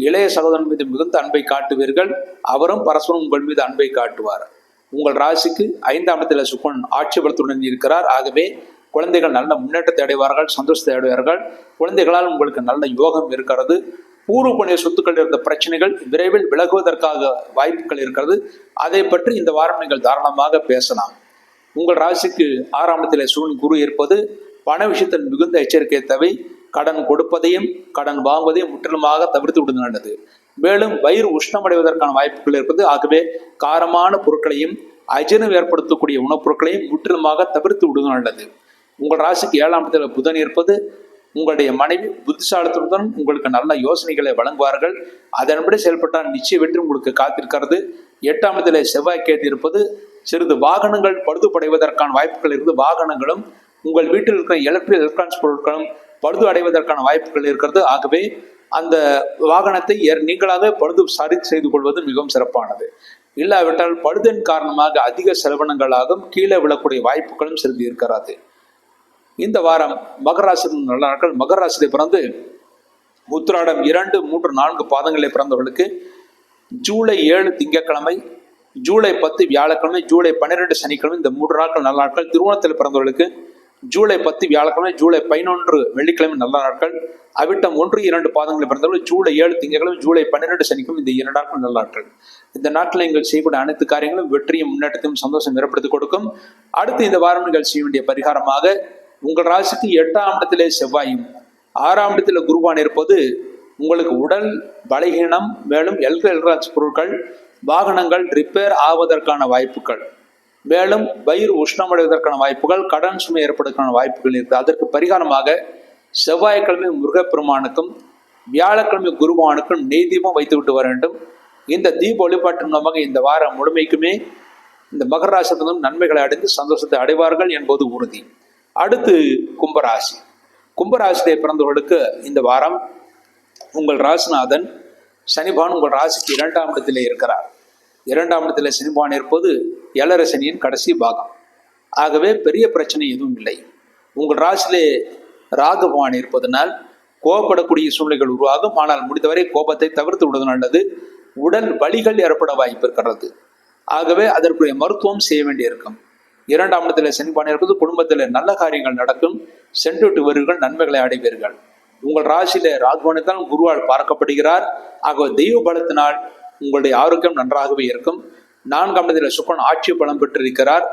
A: இளைய சகோதரன் மீது மிகுந்த அன்பை காட்டுவீர்கள். அவரும் பரஸ்பரம் உங்கள் மீது அன்பை காட்டுவார். உங்கள் ராசிக்கு 5ஆம் இடத்தில் சுக்கிரன் ஆட்சி பலத்துடன் இருக்கிறார். ஆகவே குழந்தைகள் நல்ல முன்னேற்றத்தை அடைவார்கள், சந்தோஷத்தை அடைவார்கள். குழந்தைகளால் உங்களுக்கு நல்ல யோகம் இருக்கிறது. பூர்வ புண்ணிய சொத்துக்கள் இருந்த பிரச்சனைகள் விரைவில் விலகுவதற்காக வாய்ப்புகள் இருக்கிறது. அதை பற்றி இந்த வாரம் நீங்கள் தாராளமாக பேசலாம். உங்கள் ராசிக்கு 6ஆம் இடத்தில் சூரியன் குரு இருப்பது பண விஷயத்தில் மிகுந்த எச்சரிக்கை தேவை. கடன் கொடுப்பதையும் கடன் வாங்குவதையும் முற்றிலுமாக தவிர்த்து விடுவது நல்லது. மேலும் வயிறு உஷ்ணமடைவதற்கான வாய்ப்புகள் இருப்பது. ஆகவே காரமான பொருட்களையும் அஜீரணம் ஏற்படுத்தக்கூடிய உணவுப் பொருட்களையும் முற்றிலுமாக தவிர்த்து விடுவது நல்லது. உங்கள் ராசிக்கு 7ஆம் இடத்தில் புதன் இருப்பது உங்களுடைய மனைவி புத்திசாலித்தனுடன் உங்களுக்கு நல்ல யோசனைகளை வழங்குவார்கள். அதன்படி செயல்பட்டால் நிச்சய வெற்றி உங்களுக்கு காத்திருக்கிறது. 8ஆம் இடத்தில் செவ்வாய் கேது இருப்பது சிறிது வாகனங்கள் பழுதுபடைவதற்கான வாய்ப்புகள் இருந்து வாகனங்களும் உங்கள் வீட்டில் இருக்கிற எலக்ட்ரானிக்ஸ் பொருட்களும் பழுது அடைவதற்கான வாய்ப்புகள் இருக்கிறது. ஆகவே அந்த வாகனத்தை நீங்களாக பழுது சரி செய்து கொள்வது மிகவும் சிறப்பானது. இல்லாவிட்டால் பழுதின் காரணமாக அதிக செலவினங்களாகவும் கீழே விழக்கூடிய வாய்ப்புகளும் சிறிது இருக்கிறது. இந்த வாரம் மகர ராசி நல்ல நாட்கள். மகர ராசியிலே பிறந்து உத்திராடம் 2, 3, 4 பாதங்களிலே பிறந்தவர்களுக்கு ஜூலை 7 திங்கட்கிழமை, ஜூலை 10 வியாழக்கிழமை, ஜூலை 12 சனிக்கிழமை, இந்த 3 நாட்கள் நல்ல நாட்கள். திருவோணத்தில் பிறந்தவர்களுக்கு ஜூலை 10 வியாழக்கிழமை, ஜூலை 11 வெள்ளிக்கிழமை நல்ல நாட்கள். அவிட்டம் 1, 2 பாதங்களில் பிறந்தவர்கள் ஜூலை 7 திங்கட்கிழமை, ஜூலை 12 சனிக்கிழமை, இந்த 2 நாட்கள் நல்ல நாட்கள். இந்த நாட்களில் நீங்கள் செய்யக்கூடிய அனைத்து காரியங்களும் வெற்றியும் முன்னேற்றத்தையும் சந்தோஷம் ஏற்படுத்தி கொடுக்கும். அடுத்து இந்த வாரம் நீங்கள் செய்ய வேண்டிய பரிகாரமாக உங்கள் ராசிக்கு 8ஆம் இடத்திலே செவ்வாயும் 6ஆம் இடத்துல குருவான் இருப்பது உங்களுக்கு உடல் பலகீனம், மேலும் எலக்ட்ரானிக்ஸ் பொருட்கள் வாகனங்கள் ரிப்பேர் ஆவதற்கான வாய்ப்புகள், மேலும் வயிறு உஷ்ணமடைவதற்கான வாய்ப்புகள், கடன் சுமை ஏற்படுவதற்கான வாய்ப்புகள் இருக்குது. அதற்கு பரிகாரமாக செவ்வாய்க்கிழமை முருகப்பெருமானுக்கும் வியாழக்கிழமை குருவானுக்கும் நெய் தீபம் வைத்து விட்டு வர வேண்டும். இந்த தீப வழிபாட்டின் மூலமாக இந்த வாரம் முழுமைக்குமே இந்த மகர ராசியிலும் நன்மைகளை அடைந்து சந்தோஷத்தை அடைவார்கள் என்பது உறுதி. அடுத்து கும்பராசி. கும்பராசியிலே பிறந்தவர்களுக்கு இந்த வாரம் உங்கள் ராசிநாதன் சனிபான் உங்கள் ராசிக்கு 2ஆம் இடத்திலே இருக்கிறார். 2ஆம் இடத்திலே சனிபான் இருப்பது ஏழரை சனியின் கடைசி பாகம். ஆகவே பெரிய பிரச்சனை எதுவும் இல்லை. உங்கள் ராசியிலே ராகுபவான் இருப்பதனால் கோபப்படக்கூடிய சூழ்நிலைகள் உருவாகும். ஆனால் முடிந்தவரை கோபத்தை தவிர்த்து விடுவது நல்லது. உடல் வலிகள் ஏற்பட வாய்ப்பு இருக்கிறது. ஆகவே அதற்குரிய மருத்துவம் செய்ய வேண்டியிருக்கும். 2ஆம் இடத்தில் சனிபான் இருப்பது குடும்பத்தில் நல்ல காரியங்கள் நடக்கும். சென்று விட்டு வருவீர்கள், நன்மைகளை அடைவீர்கள். உங்கள் ராசியில ராகுவனுத்தான் குருவால் பார்க்கப்படுகிறார். ஆகவே தெய்வ பலத்தினால் உங்களுடைய ஆரோக்கியம் நன்றாகவே இருக்கும். 4ஆம் இடத்தில் சுக்கிரன் ஆட்சி பலம் பெற்றிருக்கிறார்.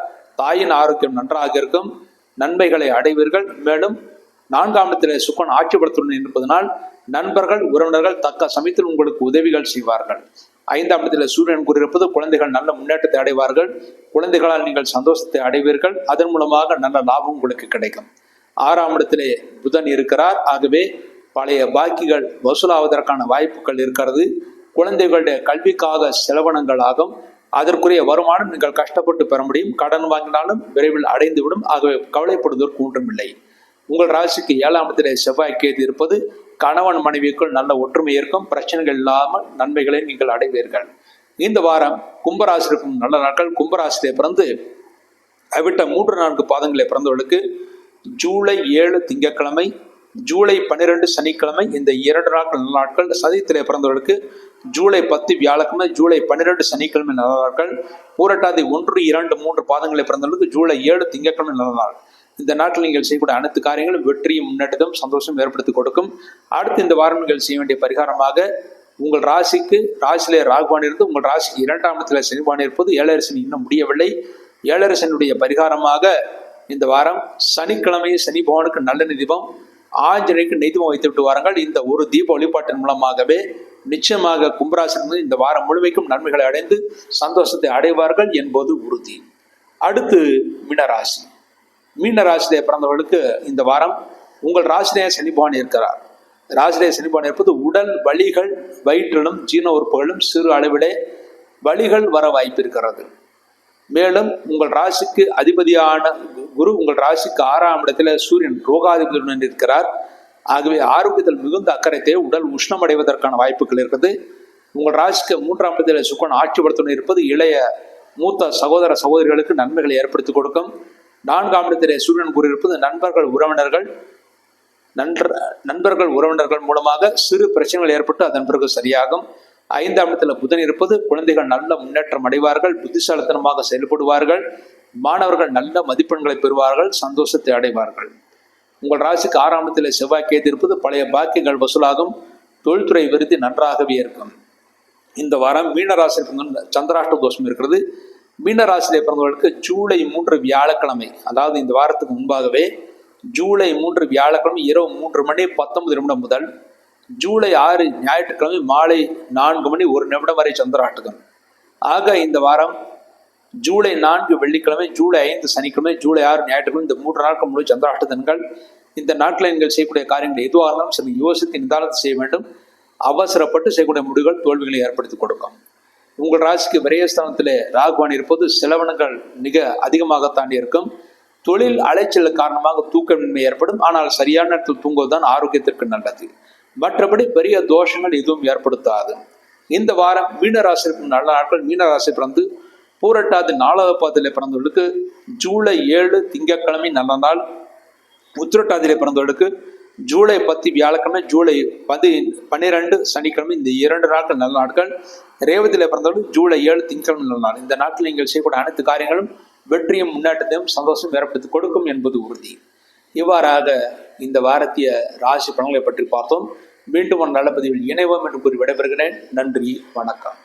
A: தாயின் ஆரோக்கியம் நன்றாக இருக்கும், நன்மைகளை அடைவீர்கள். மேலும் 4ஆம் இடத்தில் சுக்கிரன் ஆட்சி பலத்துடன் இருப்பதனால் நண்பர்கள் உறவினர்கள் தக்க சமயத்தில் உங்களுக்கு உதவிகள் செய்வார்கள். 5ஆம் இடத்தில் சூரியன் கூறியிருப்பது குழந்தைகள் நல்ல முன்னேற்றத்தை அடைவார்கள். குழந்தைகளால் நீங்கள் சந்தோஷத்தை அடைவீர்கள். அதன் மூலமாக நல்ல லாபம் உங்களுக்கு கிடைக்கும். 6ஆம் இடத்திலே புதன் இருக்கிறார். ஆகவே பழைய பாக்கிகள் வசூலாவதற்கான வாய்ப்புகள் இருக்கிறது. குழந்தைகளுடைய கல்விக்காக செலவினங்கள் ஆகும். அதற்குரிய வருமானம் நீங்கள் கஷ்டப்பட்டு பெற முடியும். கடன் வாங்கினாலும் விரைவில் அடைந்துவிடும். ஆகவே கவலைப்படுவதற்கு ஒன்றுமில்லை. உங்கள் ராசிக்கு 7ஆம் இடத்திலே செவ்வாய் கேது இருப்பது கணவன் மனைவிக்குள் நல்ல ஒற்றுமை இருக்கும். பிரச்சனைகள் இல்லாமல் நன்மைகளை நீங்கள் அடைவீர்கள். இந்த வாரம் கும்பராசிக்கும் நல்ல நாட்கள். கும்பராசியிலே பிறந்து அவிட்ட 3, 4 பாதங்களிலே பிறந்தவர்களுக்கு ஜூலை 7 திங்கட்கிழமை, ஜூலை 12 சனிக்கிழமை, இந்த 2 நாட்கள் நல்ல நாட்கள். சதயத்திலே பிறந்தவர்களுக்கு ஜூலை 10 வியாழக்கிழமை, ஜூலை 12 சனிக்கிழமை நல்ல நாட்கள். பூரட்டாதி 1, 2, 3 பாதங்களை பிறந்தவர்களுக்கு ஜூலை 7 திங்கட்கிழமை நல்ல நாள். இந்த நாட்டில் நீங்கள் செய்யக்கூடிய அனைத்து காரியங்களும் வெற்றியும் முன்னேற்றமும் சந்தோஷம் ஏற்படுத்தி கொடுக்கும். அடுத்து இந்த வாரம் நீங்கள் செய்ய வேண்டிய பரிகாரமாக உங்கள் ராசியிலே ராகுவான் இருந்து உங்கள் ராசிக்கு 2ஆம் இடத்தில் சனிபான் இருப்பது ஏழரை சனி இன்னும் முடியவில்லை. ஏழரை சனியுடைய பரிகாரமாக இந்த வாரம் சனிக்கிழமை சனி பகவானுக்கு நல்ல தீபம், ஆஞ்சநேயருக்கு நெய் தீபம் வைத்து விட்டு வாருங்கள். இந்த ஒரு தீப வழிபாட்டின் மூலமாகவே நிச்சயமாக கும்பராசி இந்த வாரம் முழுமைக்கும் நன்மைகளை அடைந்து சந்தோஷத்தை அடைவார்கள் என்பது உறுதி. அடுத்து மீனராசி. மீனராசியிலே பிறந்தவர்களுக்கு இந்த வாரம் உங்கள் ராசியிலே சனிபான் இருக்கிறார். ராசியிலே சனிபான் இருப்பது உடல் வலிகள், வயிற்றிலும் ஜீரண உறுப்புகளும் சிறு அளவிலே வலிகள் வர வாய்ப்பு இருக்கிறது. மேலும் உங்கள் ராசிக்கு அதிபதியான குரு உங்கள் ராசிக்கு 6ஆம் இடத்துல சூரியன் ரோகாதிபதியுடன் இருக்கிறார். ஆகவே ஆரோக்கியத்தில் மிகுந்த அக்கறை தேவை. உடல் உஷ்ணம் அடைவதற்கான வாய்ப்புகள் இருக்குது. உங்கள் ராசிக்கு 3ஆம் இடத்துல சுக்கிரன் ஆட்சிபலத்துடன் இருப்பது இளைய மூத்த சகோதர சகோதரிகளுக்கு நன்மைகளை ஏற்படுத்தி கொடுக்கும். 4ஆம் இடத்திலே சூரியன் குரு இருப்பது நண்பர்கள் உறவினர்கள் மூலமாக சிறு பிரச்சனைகள் ஏற்பட்டு அதன் பிறகு சரியாகும். 5ஆம் இடத்துல புதன் இருப்பது குழந்தைகள் நல்ல முன்னேற்றம் அடைவார்கள், புத்திசாலித்தனமாக செயல்படுவார்கள், மாணவர்கள் நல்ல மதிப்பெண்களை பெறுவார்கள், சந்தோஷத்தை அடைவார்கள். உங்கள் ராசிக்கு 6ஆம் இடத்துல செவ்வாய் கேது இருப்பது பழைய பாக்கியங்கள் வசூலாகும், தொழில்துறை விருத்தி நன்றாகவே இருக்கும். இந்த வாரம் மீனராசி சந்திராஷ்ட தோஷம் இருக்கிறது. மீனராசியிலே பிறந்தவர்களுக்கு ஜூலை 3 வியாழக்கிழமை, அதாவது இந்த வாரத்துக்கு முன்பாகவே ஜூலை 3 வியாழக்கிழமை இரவு 3:19 முதல் ஜூலை 6 ஞாயிற்றுக்கிழமை மாலை 4:01 வரை சந்திராஷ்டகம். ஆக இந்த வாரம் ஜூலை 4 வெள்ளிக்கிழமை, ஜூலை 5 சனிக்கிழமை, ஜூலை 6 ஞாயிற்றுக்கிழமை, இந்த 3 நாட்கள் முழு சந்திராஷ்டகங்கள். இந்த நாட்களில் நீங்கள் செய்யக்கூடிய காரியங்கள் எதுவாக இருந்தாலும் சரி யோசித்து நிதானத்தை செய்ய வேண்டும். அவசரப்பட்டு செய்யக்கூடிய முடிவுகள் தோல்விகளை ஏற்படுத்தி கொடுக்கும். உங்கள் ராசிக்கு விரயஸ்தானத்திலே ராகுவான் இருப்பது செலவினங்கள் மிக அதிகமாகத்தான் இருக்கும். தொழில் அலைச்சல் காரணமாக தூக்கமின்மை ஏற்படும். ஆனால் சரியான நேரத்தில் தூங்குவதுதான் ஆரோக்கியத்திற்கு நல்லது. மற்றபடி பெரிய தோஷங்கள் எதுவும் ஏற்படுத்தாது. இந்த வாரம் மீனராசிற்கு நல்ல நாட்கள். மீனராசி பிறந்து பூரட்டாதி 4வது பாதத்திலே பிறந்தவர்களுக்கு ஜூலை 7 திங்கட்கிழமை நல்ல நாள். உத்திரட்டாதியிலே பிறந்தவர்களுக்கு ஜூலை 10 வியாழக்கிழமை, ஜூலை 12 சனிக்கிழமை, இந்த 2 நாட்கள் நல்ல நாட்கள். ரேவதியிலே பிறந்தவர்கள் ஜூலை 7 திங்கட்கிழமை நல்ல நாள். இந்த நாட்களில் நீங்கள் செய்யக்கூடிய அனைத்து காரியங்களும் வெற்றியும் முன்னேற்றத்தையும் சந்தோஷம் ஏற்படுத்தி கொடுக்கும் என்பது உறுதி. இவ்வாறாக இந்த வாரத்திய ராசி பலன்களை பற்றி பார்த்தோம். மீண்டும் ஒரு நல்ல பதிவில் இணைவோம் என்று கூறி விடைபெறுகிறேன். நன்றி, வணக்கம்.